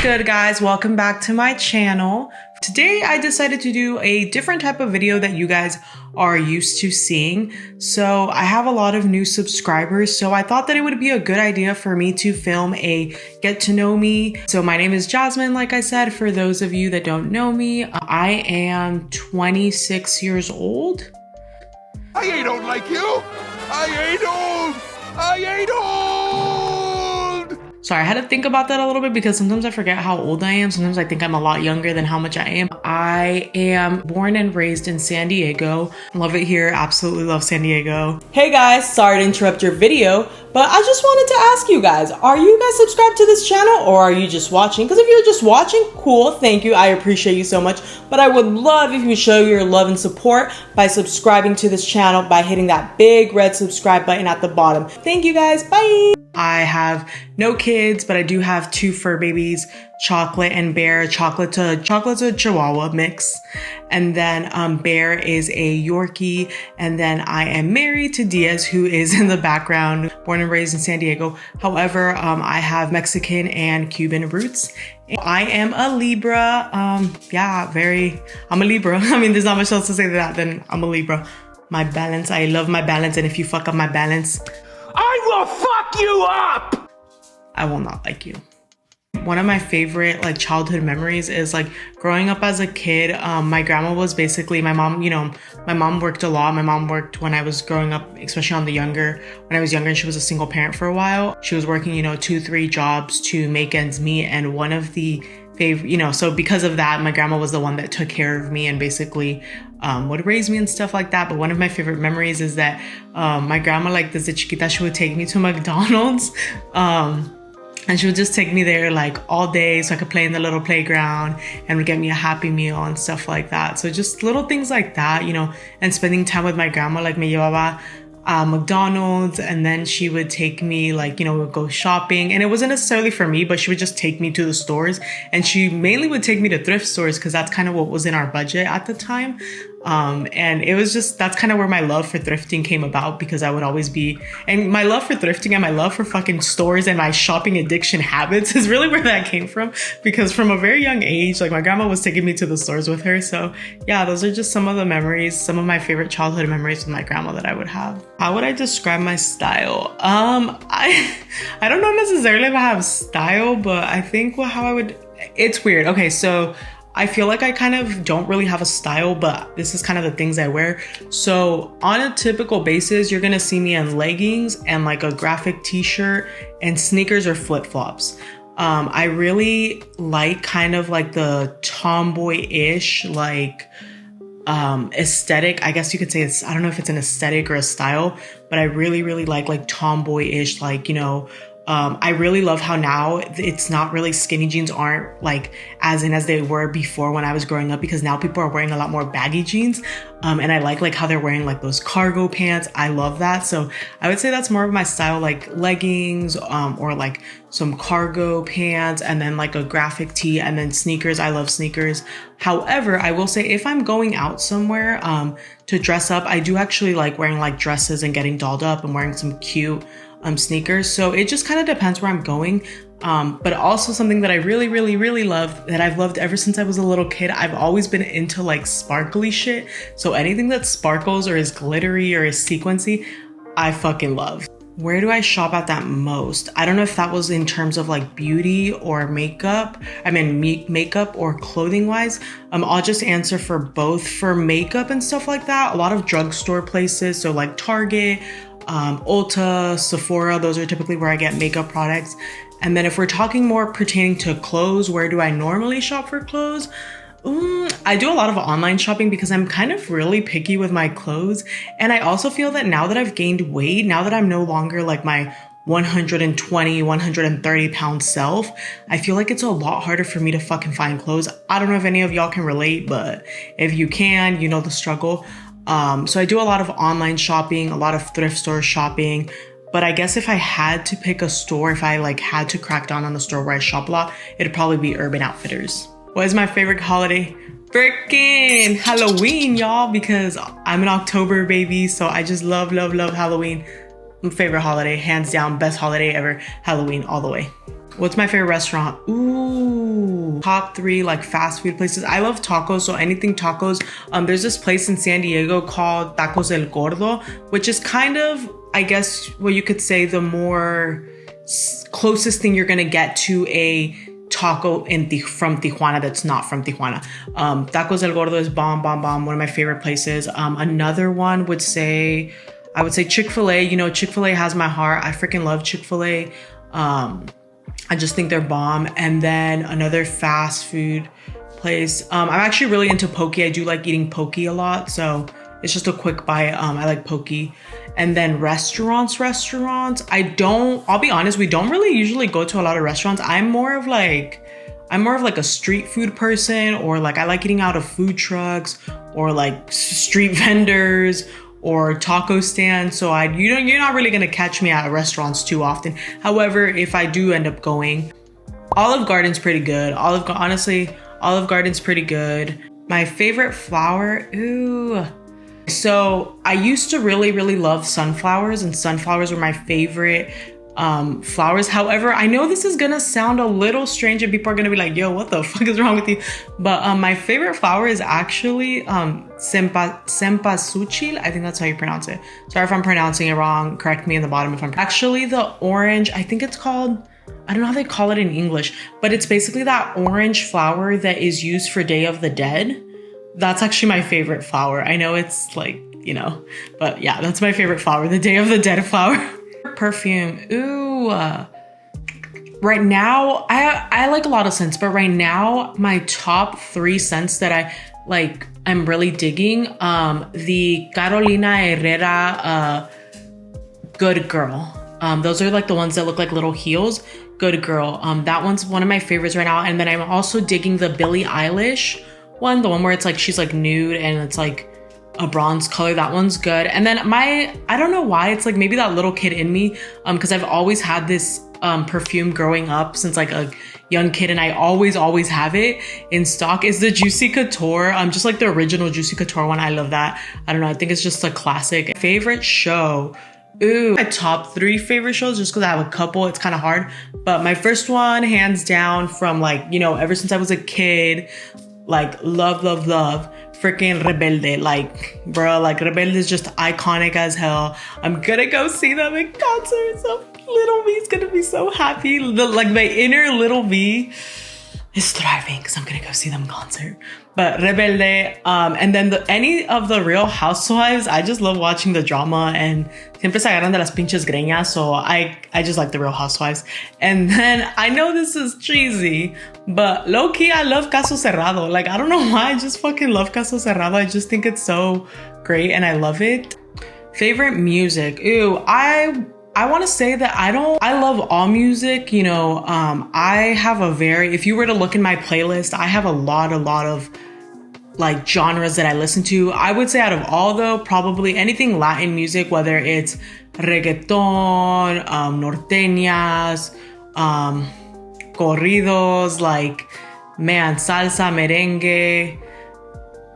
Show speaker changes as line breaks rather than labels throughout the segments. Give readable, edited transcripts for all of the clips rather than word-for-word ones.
good, guys? Welcome back to my channel. Today I decided to do a different type of video that you guys are used to seeing. So I have a lot of new subscribers, so I thought that it would be a good idea for me to film a get to know me. So my name is Jasmine, like I said, for those of you that don't know me. I am 26 years old.
I ain't old like you. I ain't old. I ain't old.
Sorry, I had to think about that a little bit because sometimes I forget how old I am. Sometimes I think I'm a lot younger than how much I am. I am born and raised in San Diego. Love it here. Absolutely love San Diego. Hey guys, sorry to interrupt your video, but I just wanted to ask you guys, are you guys subscribed to this channel or are you just watching? Because if you're just watching, cool, thank you. I appreciate you so much. But I would love if you show your love and support by subscribing to this channel by hitting that big red subscribe button at the bottom. Thank you guys, bye. I have no kids, but I do have two fur babies, Chocolate and Bear. Chocolate's a Chihuahua mix. And then Bear is a Yorkie. And then I am married to Diaz, who is in the background, born and raised in San Diego. However, I have Mexican and Cuban roots. I am a Libra. I'm a Libra. I mean, there's not much else to say to that than I'm a Libra. My balance, I love my balance. And if you fuck up my balance,
I will fuck you up.
I will not like you. One of my favorite childhood memories is growing up as a kid. My grandma was basically my mom. You know, my mom worked a lot. My mom worked when I was growing up, especially when I was younger, and she was a single parent for a while. She was working, 2-3 jobs to make ends meet. And one of the so because of that, my grandma was the one that took care of me and basically would raise me and stuff like that. But one of my favorite memories is that my grandma, desde chiquita, she would take me to McDonald's. And she would just take me there all day so I could play in the little playground and would get me a Happy Meal and stuff like that. So just little things like that, and spending time with my grandma, me llevaba McDonald's, and then she would take me we would go shopping, and it wasn't necessarily for me, but she would just take me to the stores, and she mainly would take me to thrift stores because that's kind of what was in our budget at the time. And it was just, that's kind of where my love for thrifting came about, because I would always be, and my love for thrifting and my love for fucking stores and my shopping addiction habits is really where that came from, because from a very young age, my grandma was taking me to the stores with her. So yeah, those are just some of the memories, some of my favorite childhood memories with my grandma that I would have. How would I describe my style? I don't know necessarily if I have style, but I think it's weird. Okay, so I feel like I kind of don't really have a style, but this is kind of the things I wear. So on a typical basis, you're gonna see me in leggings and a graphic t-shirt and sneakers or flip-flops. I really like kind of the tomboy-ish aesthetic. I guess you could say I don't know if it's an aesthetic or a style, but I really, really like tomboy-ish, I really love how now it's not really, skinny jeans aren't as in as they were before when I was growing up, because now people are wearing a lot more baggy jeans. And I like how they're wearing those cargo pants. I love that. So I would say that's more of my style, leggings, or some cargo pants, and then a graphic tee, and then sneakers. I love sneakers. However, I will say if I'm going out somewhere, to dress up, I do actually like wearing dresses and getting dolled up and wearing some cute sneakers. So it just kind of depends where I'm going. But also something that I really, really, really love, that I've loved ever since I was a little kid, I've always been into sparkly shit. So anything that sparkles or is glittery or is sequency, I fucking love. Where do I shop at that most? I don't know if that was in terms of beauty or makeup. I mean, makeup or clothing wise. I'll just answer for both. For makeup and stuff like that, a lot of drugstore places. So Target, Ulta, Sephora, those are typically where I get makeup products. And then if we're talking more pertaining to clothes, where do I normally shop for clothes? I do a lot of online shopping because I'm kind of really picky with my clothes. And I also feel that now that I've gained weight, now that I'm no longer my 120, 130 pound self, I feel like it's a lot harder for me to fucking find clothes. I don't know if any of y'all can relate, but if you can, you know the struggle. So I do a lot of online shopping, a lot of thrift store shopping. But I guess if I had to pick a store, if I had to crack down on a store where I shop a lot, it'd probably be Urban Outfitters. What is my favorite holiday? Freaking Halloween, y'all, because I'm an October baby, so I just love, love, love Halloween. My favorite holiday, hands down, best holiday ever, Halloween all the way. What's my favorite restaurant? Ooh, top 3 like fast food places. I love tacos, so anything tacos. There's this place in San Diego called Tacos El Gordo, which is kind of, I guess, what you could say the more closest thing you're gonna get to a taco from Tijuana that's not from Tijuana. Tacos El Gordo is bomb, bomb, bomb. One of my favorite places. Another one I would say Chick-fil-A. You know, Chick-fil-A has my heart. I freaking love Chick-fil-A. I just think they're bomb. And then another fast food place. I'm actually really into poke. I do like eating poke a lot. So it's just a quick bite. I like poke. And then restaurants. I'll be honest, we don't really usually go to a lot of restaurants. I'm more of like a street food person, or like I like eating out of food trucks or like street vendors or taco stands. So you're not really gonna catch me at restaurants too often. However, if I do end up going, Olive Garden's pretty good. Olive Garden's pretty good. My favorite flower, ooh. So I used to really, really love sunflowers, and sunflowers were my favorite flowers. However, I know this is gonna sound a little strange and people are gonna be like, yo, what the fuck is wrong with you? But my favorite flower is actually cempasúchil. I think that's how you pronounce it. Sorry if I'm pronouncing it wrong. Correct me in the bottom if I'm actually the orange. I think it's called, I don't know how they call it in English, but it's basically that orange flower that is used for Day of the Dead. That's actually my favorite flower. I know it's like, you know, but yeah, that's my favorite flower, the Day of the Dead flower. Perfume, ooh. Right now, I like a lot of scents, but right now, my top 3 scents that I'm really digging, the Carolina Herrera Good Girl. Those are like the ones that look like little heels. Good Girl. That one's one of my favorites right now. And then I'm also digging the Billie Eilish one, the one where it's like she's like nude and it's like a bronze color. That one's good. And then I don't know why, it's like maybe that little kid in me, because I've always had this perfume growing up since like a young kid, and I always have it in stock, is the Juicy Couture. Just like the original Juicy Couture one. I love that. I don't know, I think it's just a classic. Favorite show, ooh, my top 3 favorite shows, just because I have a couple, it's kind of hard, but my first one, hands down, from like, you know, ever since I was a kid, like love freaking Rebelde. Like, bro, like Rebelde is just iconic as hell. I'm gonna go see them in concert, so little V's gonna be so happy. My inner little V is thriving because I'm gonna go see them in concert. But Rebelde, and then any of the Real Housewives, I just love watching the drama, and siempre se agarran de las pinches greñas, so I just like the Real Housewives. And then I know this is cheesy, but low-key I love Caso Cerrado. Like, I don't know why, I just fucking love Caso Cerrado. I just think it's so great and I love it. Favorite music, ooh, I want to say that I love all music, you know. I have if you were to look in my playlist, I have a lot of like genres that I listen to. I would say out of all though, probably anything Latin music, whether it's reggaeton, norteñas, corridos, like, man, salsa, merengue.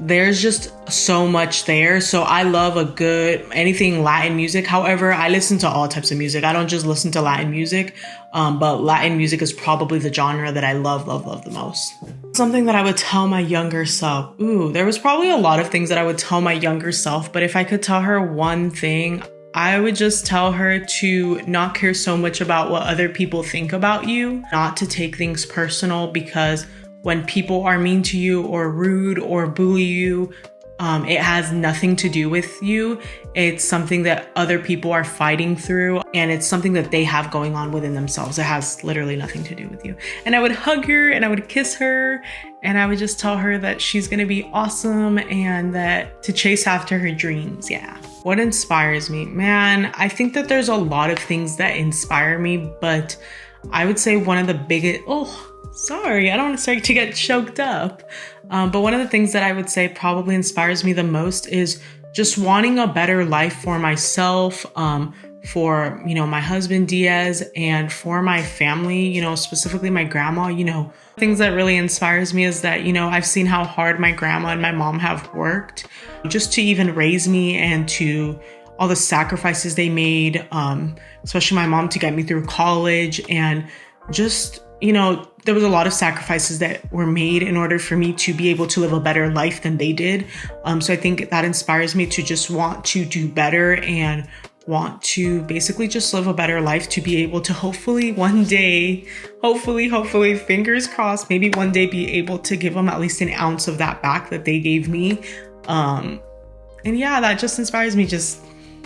There's just so much there. So I love anything Latin music. However, I listen to all types of music. I don't just listen to Latin music, but Latin music is probably the genre that I love the most. Something that I would tell my younger self. Ooh, there was probably a lot of things that I would tell my younger self, but if I could tell her one thing, I would just tell her to not care so much about what other people think about you, not to take things personal, because when people are mean to you or rude or bully you, it has nothing to do with you. It's something that other people are fighting through, and it's something that they have going on within themselves. It has literally nothing to do with you. And I would hug her and I would kiss her and I would just tell her that she's gonna be awesome and that to chase after her dreams. Yeah. What inspires me? Man, I think that there's a lot of things that inspire me, but I would say one of the biggest, sorry, I don't want to start to get choked up. But one of the things that I would say probably inspires me the most is just wanting a better life for myself, for, you know, my husband Diaz, and for my family, you know, specifically my grandma. You know, things that really inspires me is that, you know, I've seen how hard my grandma and my mom have worked just to even raise me, and to all the sacrifices they made, especially my mom, to get me through college, and just, you know, there was a lot of sacrifices that were made in order for me to be able to live a better life than they did. So I think that inspires me to just want to do better and want to basically just live a better life, to be able to hopefully one day, hopefully, fingers crossed, maybe one day be able to give them at least an ounce of that back that they gave me. And yeah, that just inspires me, just,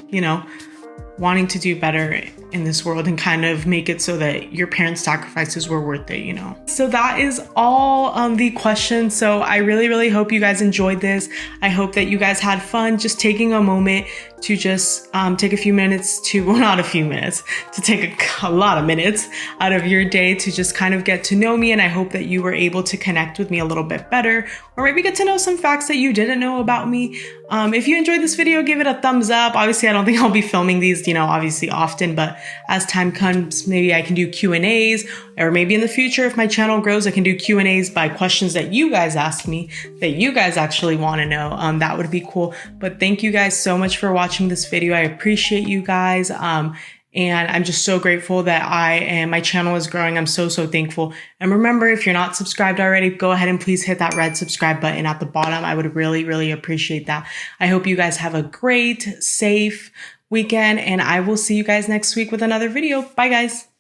you know, wanting to do better in this world and kind of make it so that your parents' sacrifices were worth it, you know. So that is all the questions. So I really hope you guys enjoyed this. I hope that you guys had fun just taking a moment to just take a few minutes to, well, not a few minutes, to take a lot of minutes out of your day to just kind of get to know me. And I hope that you were able to connect with me a little bit better, or maybe get to know some facts that you didn't know about me. If you enjoyed this video, give it a thumbs up. Obviously, I don't think I'll be filming these, you know, obviously often, but as time comes, maybe I can do Q&As, or maybe in the future, if my channel grows, I can do Q&As by questions that you guys ask me, that you guys actually want to know. That would be cool. But thank you guys so much for watching this video. I appreciate you guys. And I'm just so grateful that my channel is growing. I'm so thankful. And remember, if you're not subscribed already, go ahead and please hit that red subscribe button at the bottom. I would really appreciate that. I hope you guys have a great, safe weekend, and I will see you guys next week with another video. Bye guys.